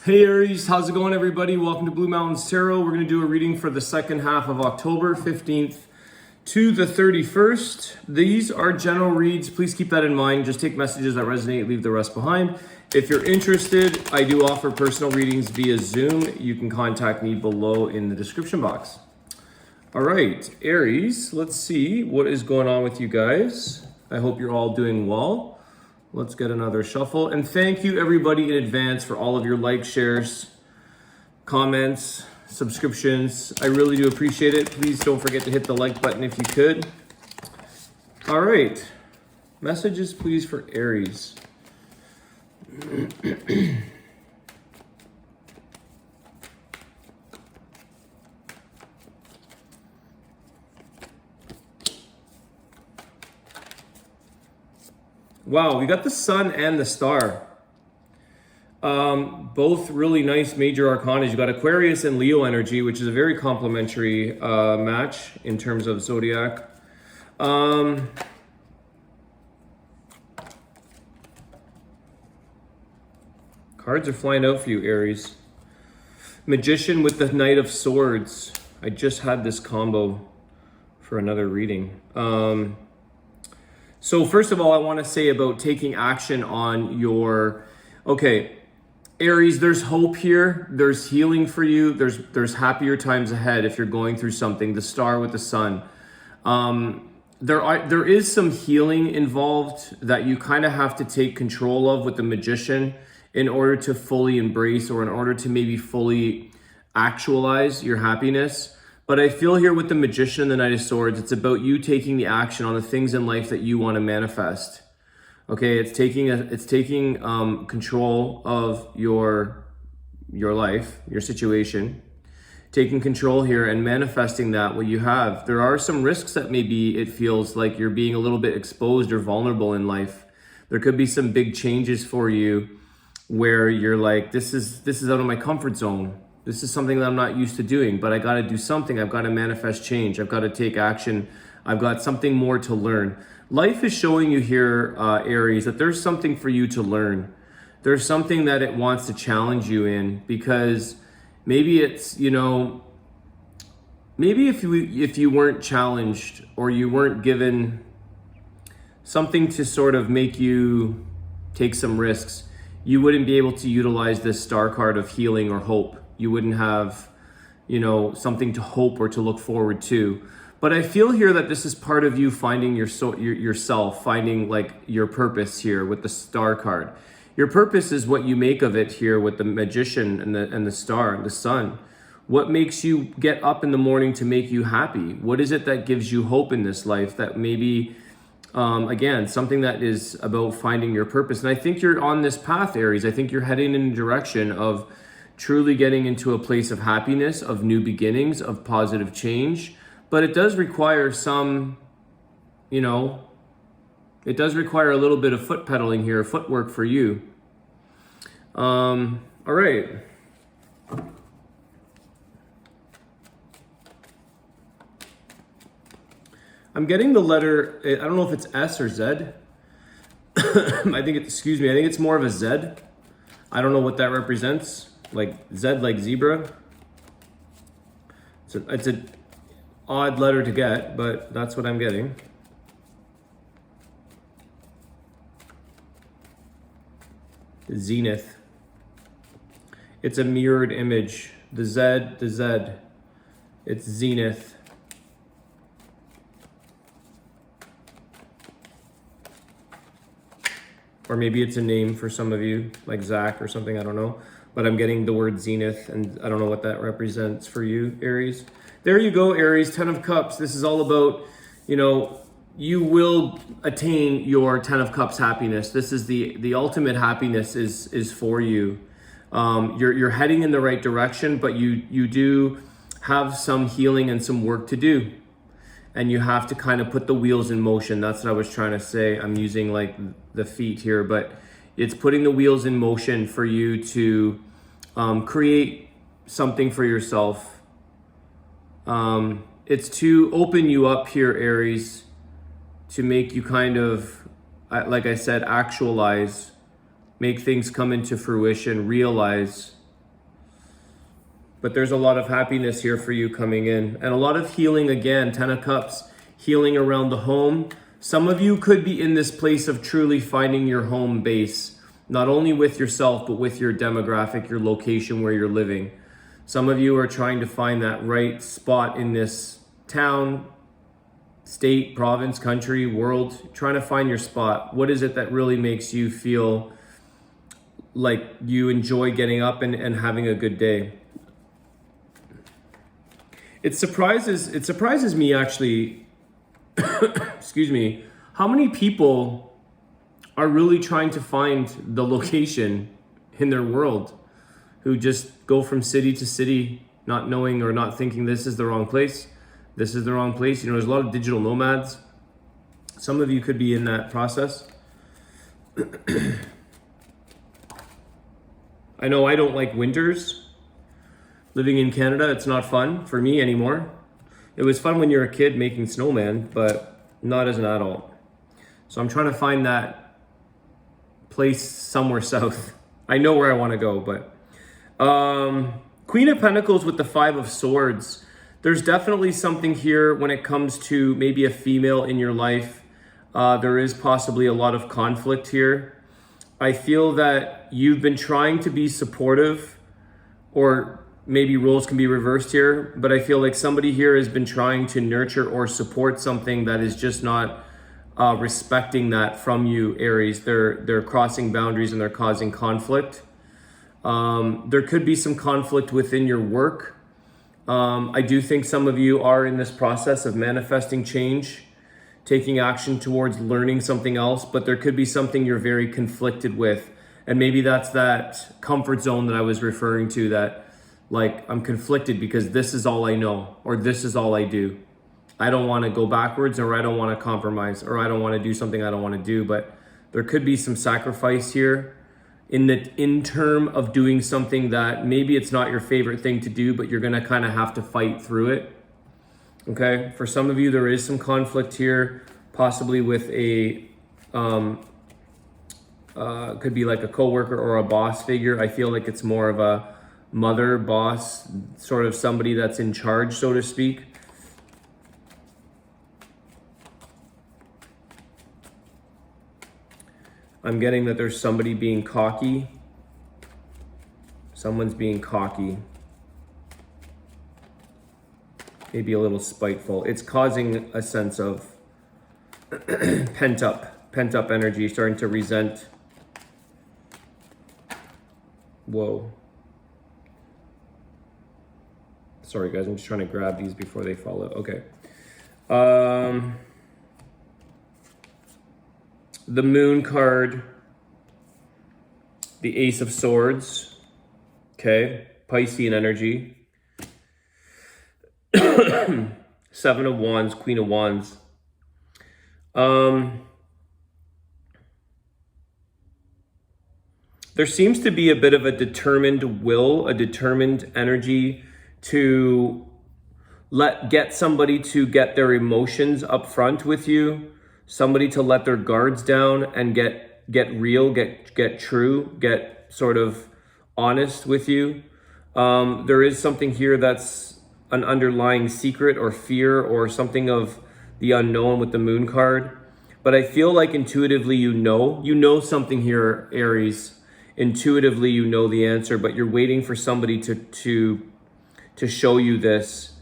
Hey Aries, how's it going everybody? Welcome to Blue Mountains Tarot. We're going to do a reading for the second half of October 15th to the 31st. These are general reads. Please keep that in mind. Just take messages that resonate, leave the rest behind. If you're interested, I do offer personal readings via Zoom. You can contact me below in the description box. All right, Aries, let's see what is going on with you guys. I hope you're all doing well. Let's get another shuffle. And thank you everybody in advance for all of your likes, shares, comments, subscriptions. I really do appreciate it. Please don't forget to hit the like button if you could. All right. Messages, please, for Aries. Wow, we got the sun and the star. Both really nice major arcana. You got Aquarius and Leo energy, which is a very complementary match in terms of zodiac. Cards are flying out for you, Aries. Magician with the Knight of Swords. I just had this combo for another reading. So first of all, I want to say about taking action on your, okay, Aries, there's hope here. There's healing for you. There's happier times ahead if you're going through something. The star with the sun. There is some healing involved that you kind of have to take control of with the Magician in order to fully embrace or in order to maybe fully actualize your happiness. But I feel here with the Magician and the Knight of Swords, it's about you taking the action on the things in life that you want to manifest. Okay, it's taking control of your life, your situation, taking control here and manifesting that what you have. There are some risks that maybe it feels like you're being a little bit exposed or vulnerable in life. There could be some big changes for you where you're like, this is out of my comfort zone. This is something that I'm not used to doing, but I got to do something. I've got to manifest change. I've got to take action. I've got something more to learn. Life is showing you here, Aries, that there's something for you to learn. There's something that it wants to challenge you in, because maybe it's, maybe if you weren't challenged or you weren't given something to sort of make you take some risks, you wouldn't be able to utilize this star card of healing or hope. You wouldn't have, something to hope or to look forward to. But I feel here that this is part of you finding yourself, finding like your purpose here with the star card. Your purpose is what you make of it here with the Magician and the star and the sun. What makes you get up in the morning to make you happy? What is it that gives you hope in this life that maybe, again, something that is about finding your purpose? And I think you're on this path, Aries. I think you're heading in a direction of truly getting into a place of happiness, of new beginnings, of positive change. But it does require some, it does require a little bit of foot pedaling here, footwork for you. All right. I'm getting the letter, I don't know if it's S or Z. I think it's more of a Z. I don't know what that represents. Like Z, like zebra. It's an odd letter to get, but that's what I'm getting. Zenith. It's a mirrored image. The Z. It's zenith. Or maybe it's a name for some of you, like Zach or something, I don't know. But I'm getting the word zenith, and I don't know what that represents for you, Aries. There you go, Aries, 10 of Cups. This is all about, you will attain your 10 of Cups happiness. This is the ultimate happiness is for you. You're heading in the right direction, but you do have some healing and some work to do. And you have to kind of put the wheels in motion. That's what I was trying to say. I'm using like the feet here, but it's putting the wheels in motion for you to create something for yourself. It's to open you up here, Aries, to make you kind of, like I said, actualize, make things come into fruition, realize but there's a lot of happiness here for you coming in, and a lot of healing again. 10 of Cups, healing around the home. Some of you could be in this place of truly finding your home base, not only with yourself, but with your demographic, your location where you're living. Some of you are trying to find that right spot in this town, state, province, country, world, trying to find your spot. What is it that really makes you feel like you enjoy getting up and having a good day? It surprises me actually, excuse me, how many people are really trying to find the location in their world, who just go from city to city, not knowing or not thinking this is the wrong place. This is the wrong place. You know, there's a lot of digital nomads. Some of you could be in that process. I know I don't like winters. Living in Canada, it's not fun for me anymore. It was fun when you're a kid making snowman, but not as an adult. So I'm trying to find that place somewhere south. I know where I want to go, but Queen of Pentacles with the 5 of Swords. There's definitely something here when it comes to maybe a female in your life. There is possibly a lot of conflict here. I feel that you've been trying to be supportive, or maybe roles can be reversed here, but I feel like somebody here has been trying to nurture or support something that is just not respecting that from you, Aries. They're crossing boundaries and they're causing conflict. There could be some conflict within your work. I do think some of you are in this process of manifesting change, taking action towards learning something else, but there could be something you're very conflicted with. And maybe that's that comfort zone that I was referring to, that like, I'm conflicted because this is all I know, or this is all I do. I don't want to go backwards, or I don't want to compromise, or I don't want to do something I don't want to do. But there could be some sacrifice here in term of doing something that maybe it's not your favorite thing to do, but you're going to kind of have to fight through it. Okay. For some of you, there is some conflict here, possibly with a, could be like a coworker or a boss figure. I feel like it's more of a mother, boss, sort of somebody that's in charge, so to speak. I'm getting that there's somebody being cocky. Someone's being cocky. Maybe a little spiteful. It's causing a sense of pent up energy, starting to resent. Whoa. Sorry guys, I'm just trying to grab these before they fall out. Okay. The Moon card, the Ace of Swords, okay, Piscean energy. 7 of Wands, Queen of Wands. There seems to be a bit of a determined will, a determined energy to get somebody to get their emotions up front with you, somebody to let their guards down and get real, get true, get sort of honest with you. There is something here that's an underlying secret or fear or something of the unknown with the Moon card. But I feel like intuitively you know something here, Aries. Intuitively you know the answer, but you're waiting for somebody to show you this.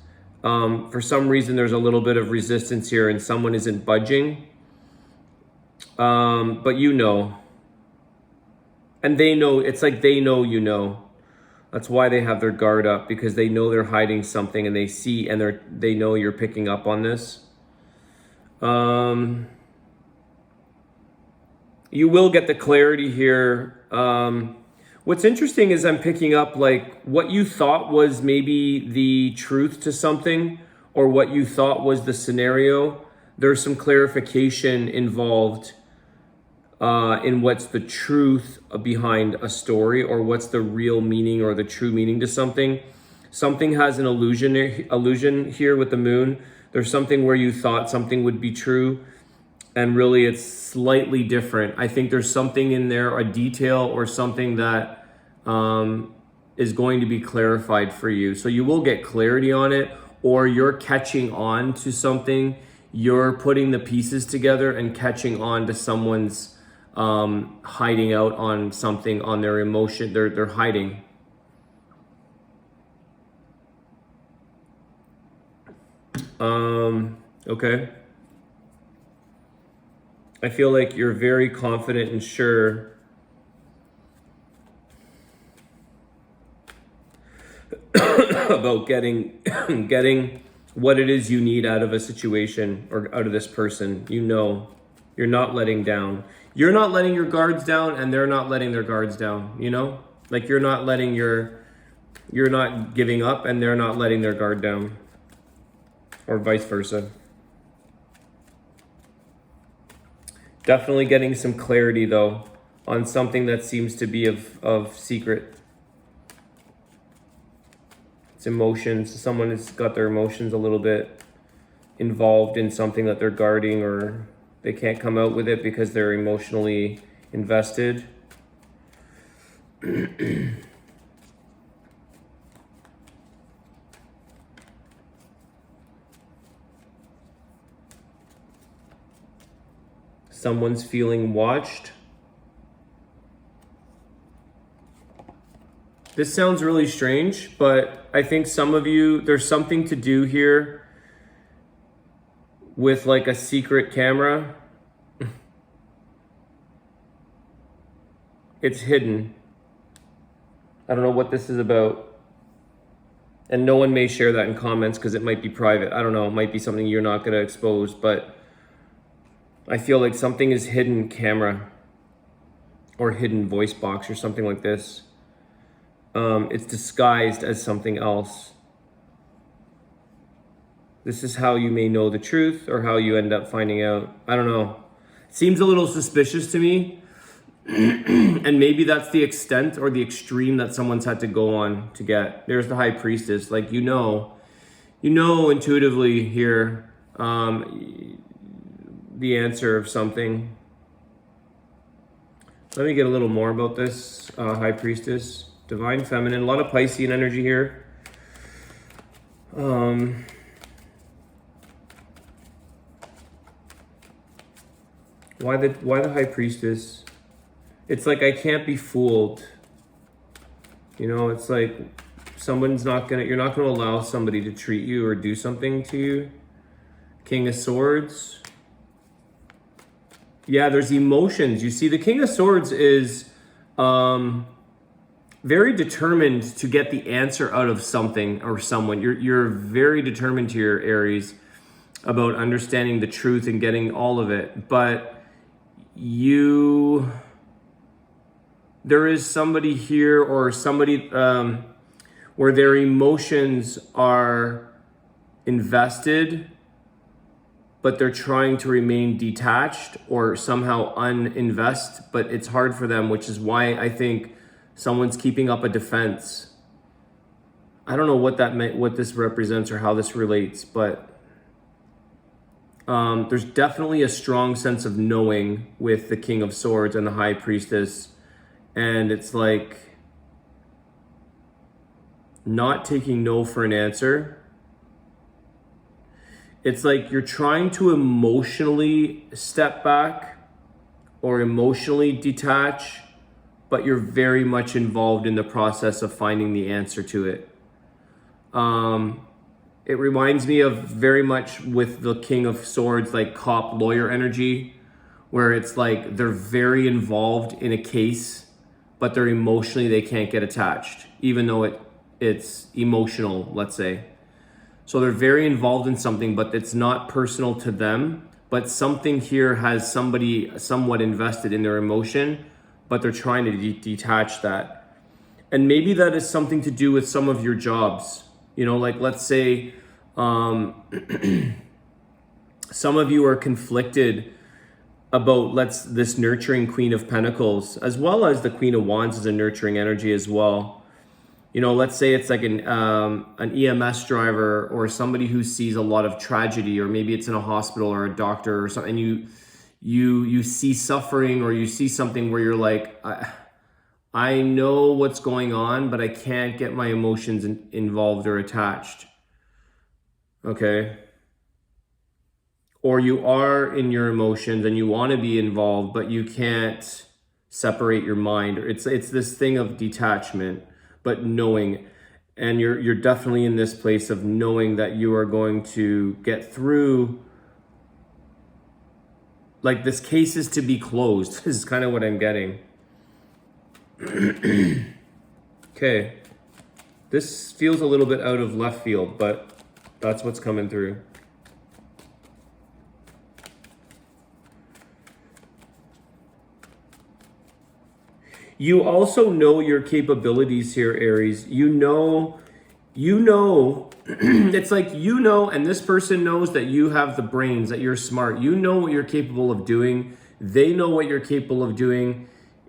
For some reason, there's a little bit of resistance here and someone isn't budging. But you know. And they know, it's like they know you know. That's why they have their guard up, because they know they're hiding something and they see and they know you're picking up on this. You will get the clarity here. What's interesting is I'm picking up like what you thought was maybe the truth to something, or what you thought was the scenario. There's some clarification involved in what's the truth behind a story, or what's the real meaning or the true meaning to something. Something has an illusion here with the Moon. There's something where you thought something would be true, and really it's slightly different. I think there's something in there, a detail or something that is going to be clarified for you. So you will get clarity on it, or you're catching on to something. You're putting the pieces together and catching on to someone's hiding out on something, on their emotion. They're hiding. Okay. I feel like you're very confident and sure about getting what it is you need out of a situation or out of this person. You know, you're not letting down. You're not letting your guards down, and they're not letting their guards down, you know? Like you're not giving up, and they're not letting their guard down, or vice versa. Definitely getting some clarity though on something that seems to be of secret. It's emotions. Someone has got their emotions a little bit involved in something that they're guarding, or they can't come out with it because they're emotionally invested. Someone's feeling watched. This sounds really strange, but I think some of you, there's something to do here with like a secret camera. It's hidden. I don't know what this is about. And no one may share that in comments because it might be private. I don't know, it might be something you're not going to expose, but I feel like something is hidden camera or hidden voice box or something like this. It's disguised as something else. This is how you may know the truth, or how you end up finding out. I don't know. It seems a little suspicious to me. And maybe that's the extent or the extreme that someone's had to go on to get. There's the High Priestess. Like, you know intuitively here the answer of something. Let me get a little more about this High Priestess. Divine Feminine, a lot of Piscean energy here. Why the High Priestess? It's like, I can't be fooled. You know, it's like you're not gonna allow somebody to treat you or do something to you. King of Swords. Yeah, there's emotions. You see, the King of Swords is very determined to get the answer out of something or someone. You're very determined here, Aries, about understanding the truth and getting all of it. But there is somebody here, or somebody where their emotions are invested, but they're trying to remain detached or somehow uninvest, but it's hard for them, which is why I think someone's keeping up a defense. I don't know what this represents or how this relates, but there's definitely a strong sense of knowing with the King of Swords and the High Priestess. And it's like not taking no for an answer. It's like you're trying to emotionally step back or emotionally detach, but you're very much involved in the process of finding the answer to it. It reminds me of very much with the King of Swords, like cop lawyer energy, where it's like they're very involved in a case, but they're emotionally, they can't get attached, even though it's emotional, let's say. So they're very involved in something, but it's not personal to them, but something here has somebody somewhat invested in their emotion, but they're trying to detach that. And maybe that is something to do with some of your jobs. You know, like let's say some of you are conflicted about this nurturing Queen of Pentacles, as well as the Queen of Wands is a nurturing energy as well. You know, let's say it's like an EMS driver or somebody who sees a lot of tragedy, or maybe it's in a hospital or a doctor or something, and you see suffering, or you see something where you're like, I know what's going on, but I can't get my emotions involved or attached. Okay? Or you are in your emotions and you want to be involved, but you can't separate your mind. It's this thing of detachment, but knowing. And you're definitely in this place of knowing that you are going to get through. Like, this case is to be closed. This is kind of what I'm getting. Okay. This feels a little bit out of left field, but that's what's coming through. You also know your capabilities here, Aries. You know, it's like, you know, and this person knows that you have the brains, that you're smart. You know what you're capable of doing. They know what you're capable of doing.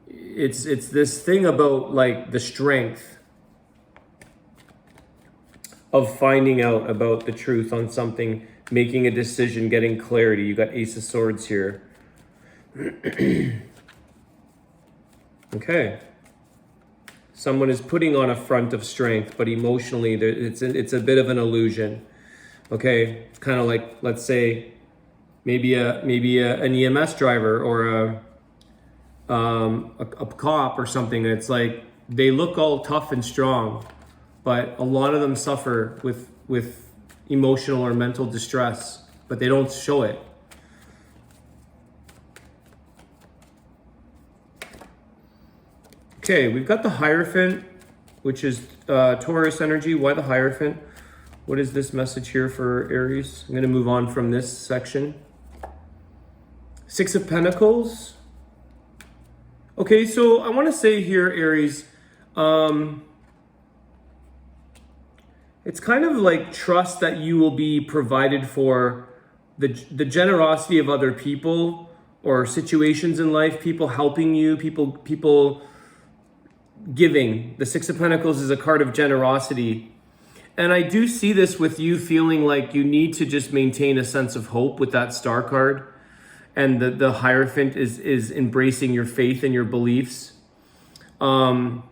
It's this thing about like the strength of finding out about the truth on something, making a decision, getting clarity. You got Ace of Swords here. Okay. Someone is putting on a front of strength, but emotionally it's a bit of an illusion. Okay, it's kind of like, let's say, maybe an EMS driver or a cop or something. It's like they look all tough and strong, but a lot of them suffer with emotional or mental distress, but they don't show it. Okay, we've got the Hierophant, which is Taurus energy. Why the Hierophant? What is this message here for Aries? I'm going to move on from this section. Six of Pentacles. Okay, so I want to say here, Aries, it's kind of like trust that you will be provided for, the generosity of other people or situations in life, people helping you, people giving. The Six of Pentacles is a card of generosity. And I do see this with you feeling like you need to just maintain a sense of hope with that Star card. And the Hierophant is embracing your faith and your beliefs. Some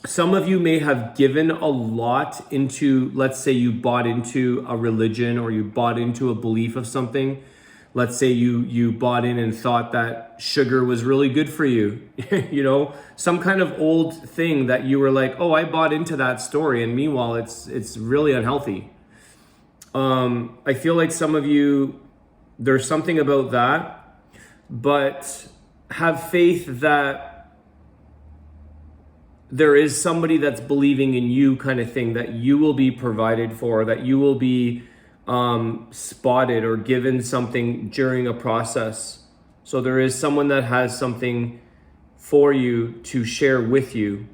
of you may have given a lot into, let's say you bought into a religion or you bought into a belief of something. Let's say you bought in and thought that sugar was really good for you. You know, some kind of old thing that you were like, oh, I bought into that story. And meanwhile, it's really unhealthy. I feel like some of you, there's something about that, but have faith that there is somebody that's believing in you, kind of thing, that you will be provided for, that you will be spotted or given something during a process. So there is someone that has something for you to share with you.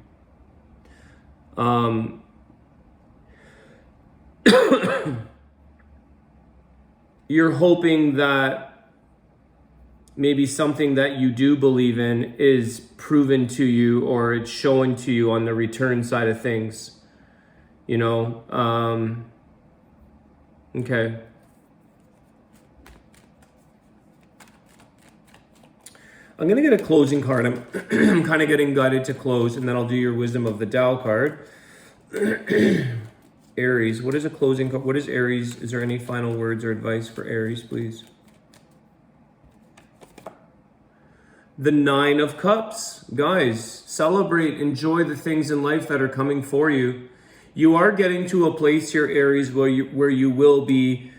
You're hoping that maybe something that you do believe in is proven to you, or it's shown to you on the return side of things, you know. Okay. I'm going to get a closing card. I'm kind of getting guided to close, and then I'll do your Wisdom of the Tao card. Aries, what is a closing card? What is Aries? Is there any final words or advice for Aries, please? The Nine of Cups. Guys, celebrate, enjoy the things in life that are coming for you. You are getting to a place here, Aries, where you will be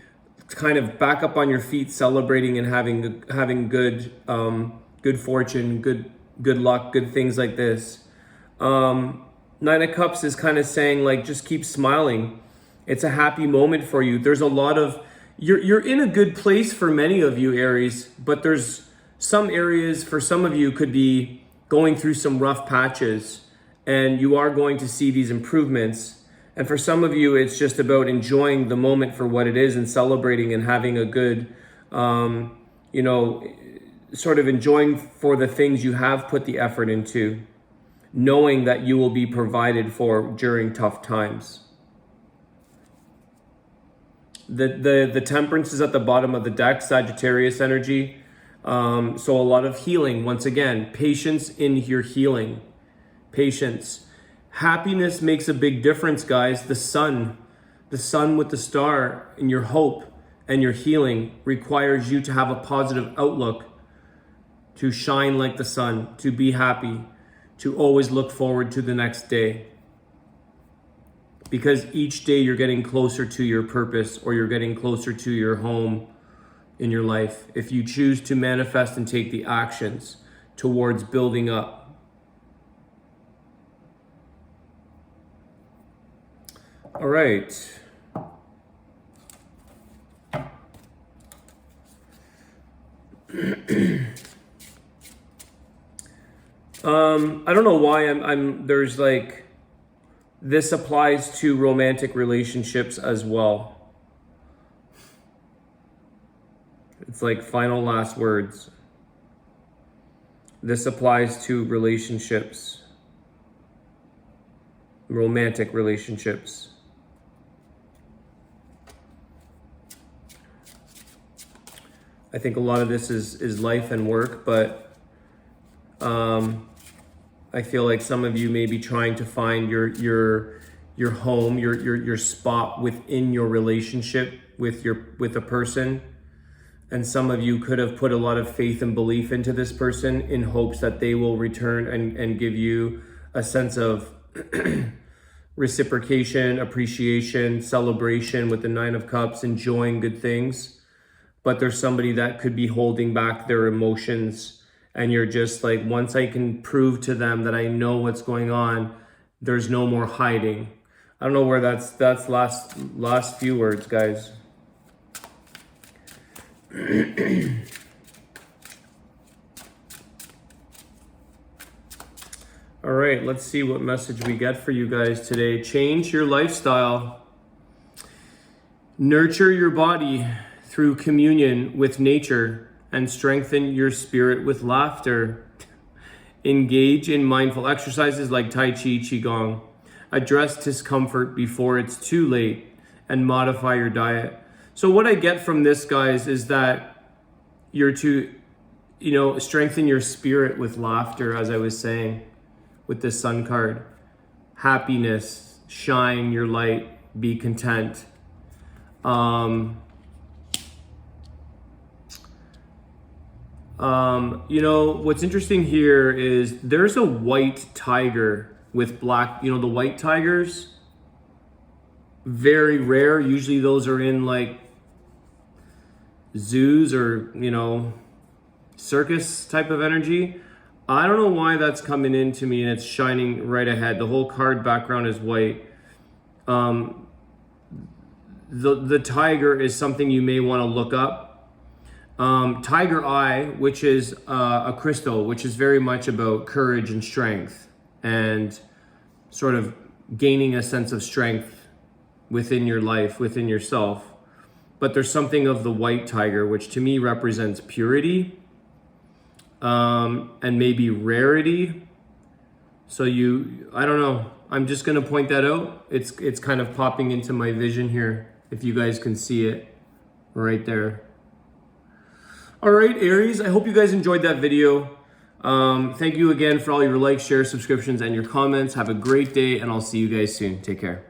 kind of back up on your feet, celebrating and having good good fortune, good luck, good things like this. Nine of Cups is kind of saying, like, just keep smiling. It's a happy moment for you. There's a lot of, you're in a good place for many of you, Aries, but there's some areas for some of you could be going through some rough patches, and you are going to see these improvements. And for some of you, it's just about enjoying the moment for what it is and celebrating and having a good, you know, sort of enjoying for the things you have put the effort into, knowing that you will be provided for during tough times. The Temperance is at the bottom of the deck, Sagittarius energy. So a lot of healing, once again, patience in your healing. patience. Happiness makes a big difference, guys. The sun with the star, and your hope and your healing requires you to have a positive outlook, to shine like the sun, to be happy, to always look forward to the next day. Because each day you're getting closer to your purpose, or you're getting closer to your home in your life, if you choose to manifest and take the actions towards building up. All right. I don't know why there's like, this applies to romantic relationships as well. It's like final last words. This applies to relationships, romantic relationships. I think a lot of this is life and work, but I feel like some of you may be trying to find your home, your spot within your relationship with a person. And some of you could have put a lot of faith and belief into this person in hopes that they will return and give you a sense of reciprocation, appreciation, celebration with the Nine of Cups, enjoying good things. But there's somebody that could be holding back their emotions, and you're just like, once I can prove to them that I know what's going on, there's no more hiding. I don't know where that's last few words, guys. All right, let's see what message we get for you guys today. Change your lifestyle. Nurture your body through communion with nature, and strengthen your spirit with laughter. Engage in mindful exercises like Tai Chi, Qigong. Address discomfort before it's too late, and modify your diet. So what I get from this, guys, is that you're to, strengthen your spirit with laughter, as I was saying, with this Sun card. Happiness, shine your light, be content. What's interesting here is there's a white tiger with black, the white tigers, very rare. Usually those are in like zoos or, circus type of energy. I don't know why that's coming into me, and it's shining right ahead. The whole card background is white. The tiger is something you may want to look up. Tiger Eye, which is a crystal, which is very much about courage and strength, and sort of gaining a sense of strength within your life, within yourself. But there's something of the white tiger, which to me represents purity, and maybe rarity. So I don't know. I'm just going to point that out. It's kind of popping into my vision here, if you guys can see it right there. All right, Aries, I hope you guys enjoyed that video. Thank you again for all your likes, shares, subscriptions, and your comments. Have a great day, and I'll see you guys soon. Take care.